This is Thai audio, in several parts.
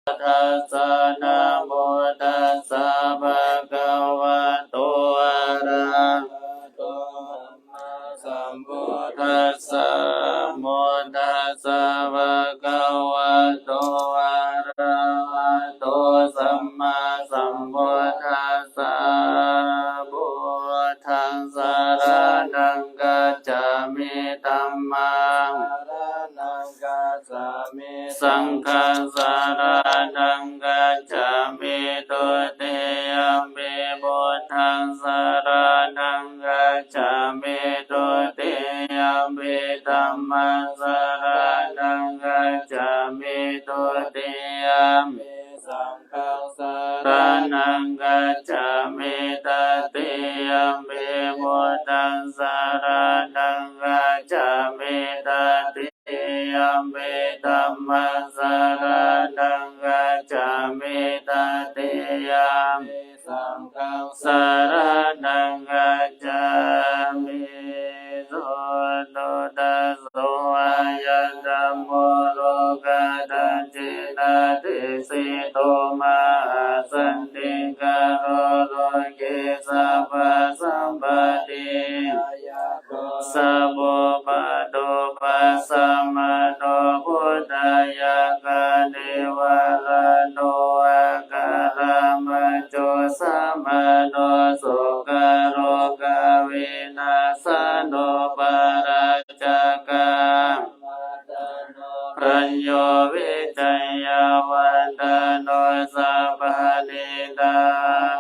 ทัสสะนะโมตัสสะภะคะวะโตอะระหะโตสัมมาสัมพุทธัสสะนะโมตัสสะภะคะวะโตอะระหะโตสัมมาสัมพุทธัสสะพุทธังสรณังกัจฉามิธัมมังสรณังกัจฉามิสังฆังสรณังกัจฉามิตุติยัมปิพุทธังสรณังกัจฉามิตุติยัมปิธัมมังสรณังกัจฉามิตุติยัมปิสังฆังสรณังกัจฉามิตติยัมปิพุทธังสรณังกัจฉามิตติยัมปิธัมมังสรณังกัจฉามิตติยัมปิสังฆังสรณังกัจฉามิสุนุตัสโสอายันธัมโมโลกัสสัจจินาทิสิโตมาสันติกาโรโลกิสัพพะสัมปติสัพพะปะโตปัสสะมะโนพุทธายะกะเนวะระโนอะกะระมะโจสัมมโนสุขโรกะวินาศโนปาราจกังพระโยวิจัยยวันตโนสัพพะนิดา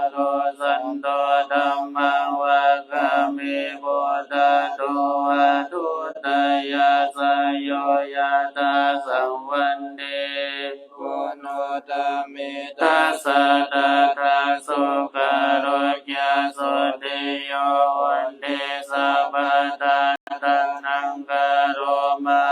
โรสันโตธัมมังวะกามิพุทธะโตอะทุตยะสยโยยะตาสัมวันเดปุโนตเมตัสสะตะทะโสกะโรยะโสติโยวันเดสัพพะตาตังนังกะโรมา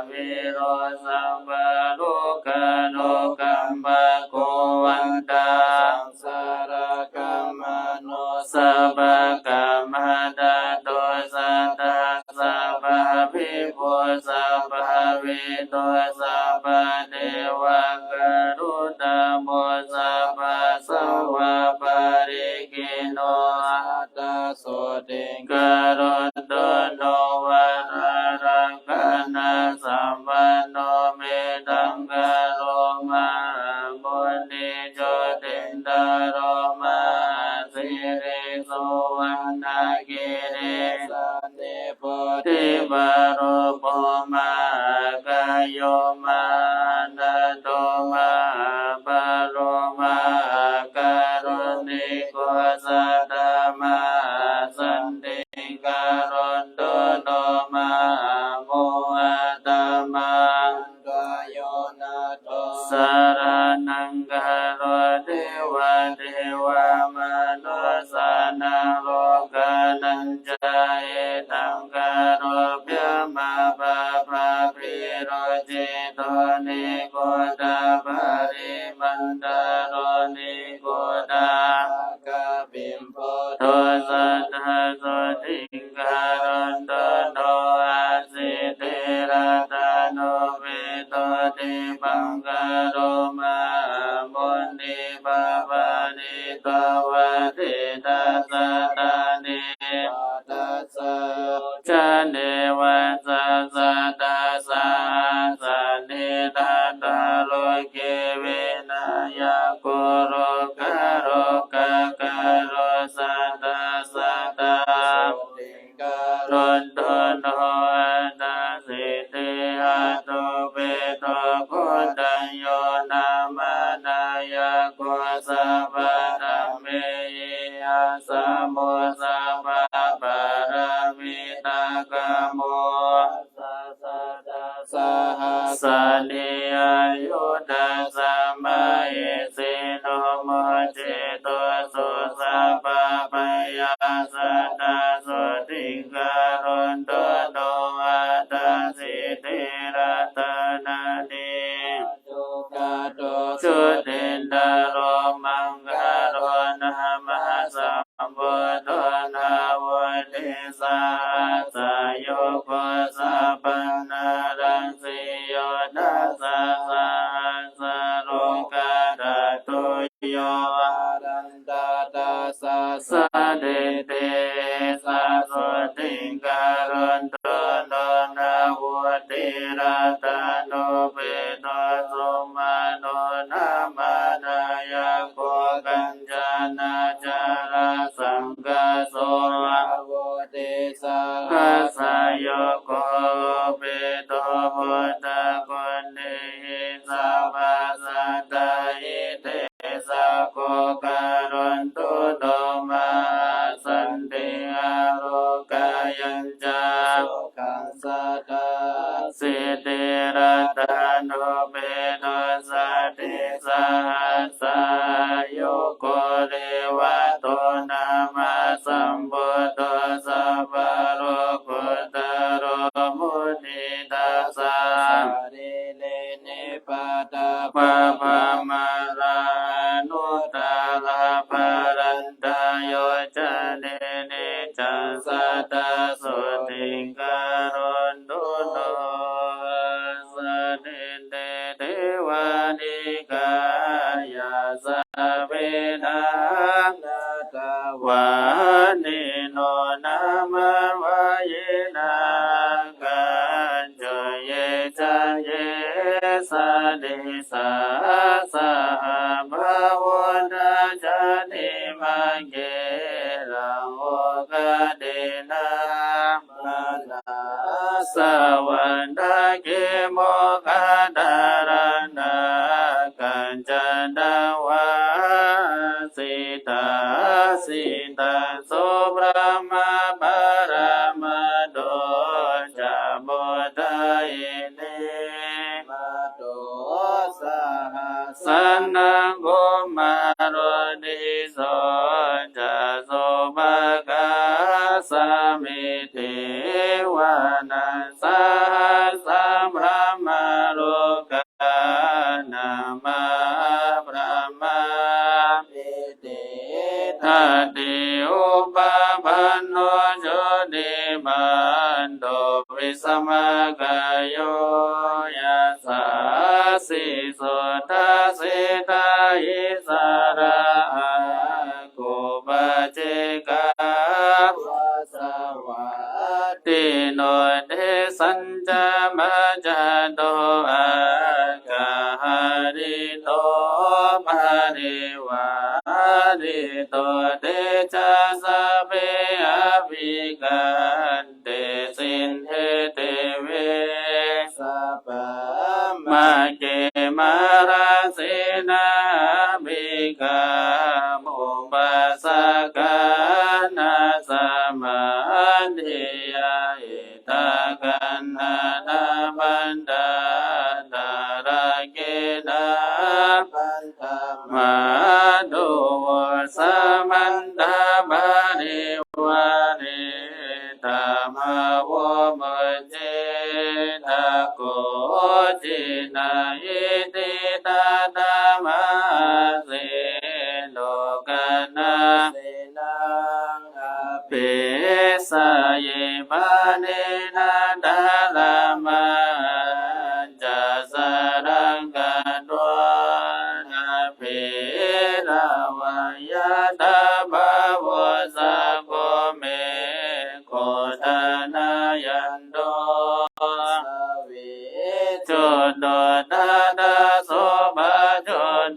วิโรสัมปะโลกะโลกัมปะโกวันตังสารกัมมโนสัพพะกัมมะตะโตสัตตะสัพพะภิกขุสัพพะวิโตสัพพะเทวะกรุณาโมสัพพะสัพพะปะริกิโนอัตตโสติกโรโตโนวะระรังคณะสัมปันโนเมตังกโรมาบุญโจตินดารโมาสิริโสวันนากิริสันติปุติบารโปมากายโยมานาโตมาปาโรมาการุณิโกสัตตมาสันติการุณโตโนมาโมอะตมังกายโยนาโตสารนังกโรเทวะเทวามนุสานาโลกานัญจายตังกโรเพียมาปะภะพิโรจิโตนิโกตาภริมันตโรนิโกตากะปิมโพโทสัตตะโสติการันตโนอาสิเทระตโนเวโตติปังกโรมามุนิปะปะนิตวะเทตัสสะตานิตัสสะชะเนวะสัสสะตัสสะสันนิทัตตะโลเกเวนายะโกโรกะโรกะกะโรสัตตะสัตตะรนโตโนอัตตสิติหัตโตเปโตโคตัญโยนามา สัพพะธัมเมยัสสะโมสัพพะปะระมิตากะโมสัสสะตัสสะหัสสะนิอายุตัสสะมะหิสิโนโมจิโตสุสัพพะปะยาสัตตะสุติการุณโตโนอัตตสิติรัตนานิจุกาโตสุตินดาโรมังคารนะมะสัมพุทโธนาวุติสาสะโยโกสัพพนารังสิโยทัสสะสะโล กาดาตุโยอารันตาตาสาสะเดเตสะสุติการันตุโนนาหุติราตาโนเปโตสุมาโนนามาดายาโกกัญจนาจาราสังกาโสอาโวเตสะหัสโยโกเปโตพุทธกุณิสัพพะสัตตาอิเตสะโกการันตุโตมาสันติอาโรกายัญจาสุขังสัตตาสิทธิรัตโนเปโตสัตติสัสสะโยโกเดวะโตนามาสัมพุทโธสัพพะโลกุตโรมุนิตาสาเรเลเนปะตาปะปะมารานุตตาลาภรันตโยจะเนเนจัสสะตาสุติการุณตุโนสเนเตเทวานิกายาสะเวนะนาตาวานิโนนามวายนากันจเยจันเยสะเดสะสะภาวนาจันติมังเกลังโอกาเดนะมานาสวันตะเกโมกะดารณะกัญจนาวาสิตาสิตาโสพระมาปรมาโดจาโมทายเนมาโตสหัสสนังโกมาโรดิโสจะโสภะกาสมิเทวานัสสะสัมพระมาโลกานามาพระมาปิติทัตติอุปปันโนโชติมันโตวิสมกายโยยัสสะสิสุตตาสิตาอิสระโกปเจกาวาสวัตติโนเดสัญจมัจจโตอากาหาริโตภริวาริโตเตจาสเปอภิกันเตสินเทเตเวสัพพะมาเกมาราเสนาภิกามุปัสสะกานาสมาธิยาอิตากันนานาบันดาดาราเกนาปันธมาดุสมันตาบาริวานิตามาวมเจนะโกจินาอิติตาตามาเสโลกานาเสนังอภิสาเยบาเนนาดาลามาจัสสะรังกาโดนาภิราวายาตาบาวสะโกเมโคทานายันโดสวิจุดโดดาดาโสภะจุด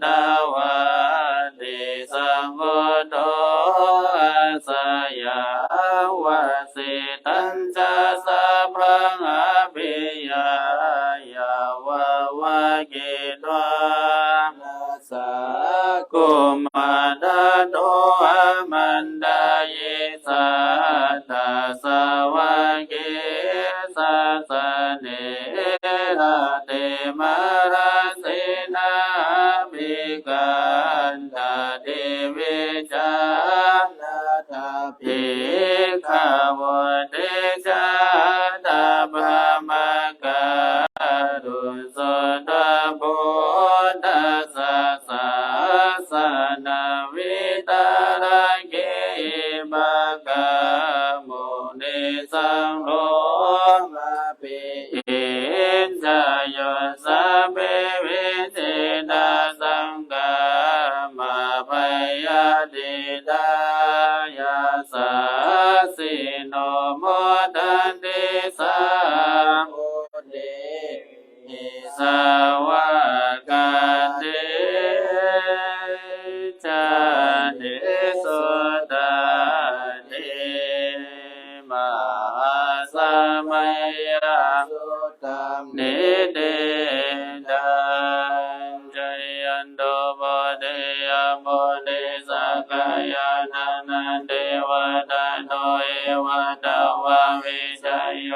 นโดโมเดยโมเดสักยานานันเทวตาโนเอวตาวาวิจายโย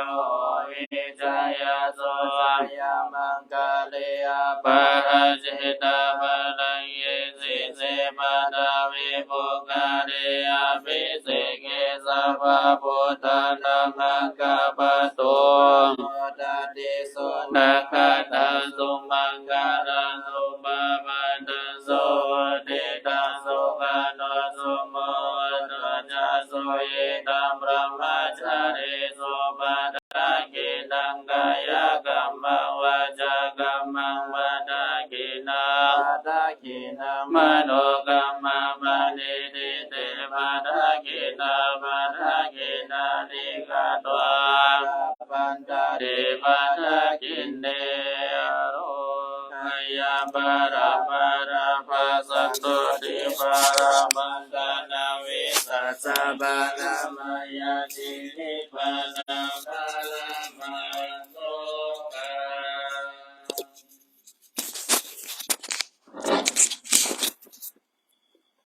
วิจายโสยามังกาเลอาปะจิตาภลังเยสิเสปะดาวิปุกาเรอาภิเสเกสัพพะพุทธานังอังคาปะโตโมตติสุนักขัตถสุมังคารังสุปะปันตโสติตังสุขันโนสุโมตุจัสสุเยตังพระมจาริสุปะทากินังกายกรรมังวาจากรรมังวาทากินังทากินังมโนกรรมังปณิทิเตปะทากินาปะทากินานิกาตวาปันตาติปะทากินเนโรกายปะระปะระภะสันตุติปะระมันตานาวิสัสสะบาลามายาตินิปะนาภะละมา